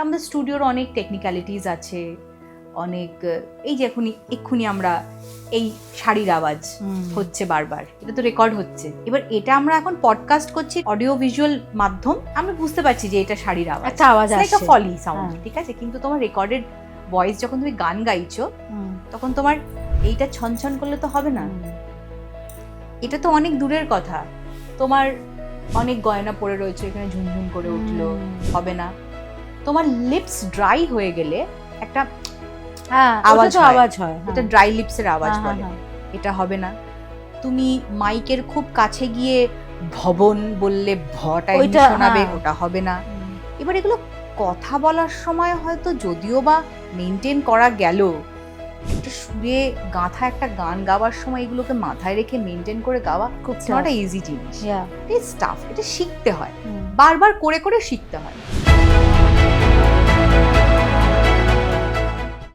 আমাদের স্টুডিওর অনেক টেকনিক্যালিটিস আছে, অনেক এই যে এক্ষুনি আমরা এই শাড়ির আওয়াজ হচ্ছে বারবার, এটা তো রেকর্ড হচ্ছে। এবার এটা আমরা এখন পডকাস্ট করছি, অডিও ভিজুয়াল মাধ্যম, আমরা বুঝতে পারছি যে এটা শাড়ির আওয়াজ, একটা আওয়াজ আসছে, একটা ফলি সাউন্ড, ঠিক আছে। কিন্তু তোমার রেকর্ডেড ভয়েস যখন তুমি গান গাইছো তখন তোমার এইটা ছনছন করলে তো হবে না, এটা তো অনেক দূরের কথা। তোমার অনেক গয়না পড়ে রয়েছে, এখানে ঝুনঝুন করে উঠলো, হবে না। তোমার লিপস ড্রাই হয়ে গেলে একটা আওয়াজ হয়, এটা ড্রাই লিপসের আওয়াজ বলে, এটা হবে না। তুমি মাইকের খুব কাছে গিয়ে ভবন বললে ভটা শোনাবে, ওটা হবে না। এবার এগুলো কথা বলার সময় হয়তো যদিও বা মেনটেন করা গেল, একটা সুরে গাঁথা একটা গান গাওয়ার সময় এগুলোকে মাথায় রেখে মেনটেন করে গাওয়া খুব নট ইজি জিনিস, ইটস টাফ, এটা শিখতে হয়, বারবার করে করে শিখতে হয়।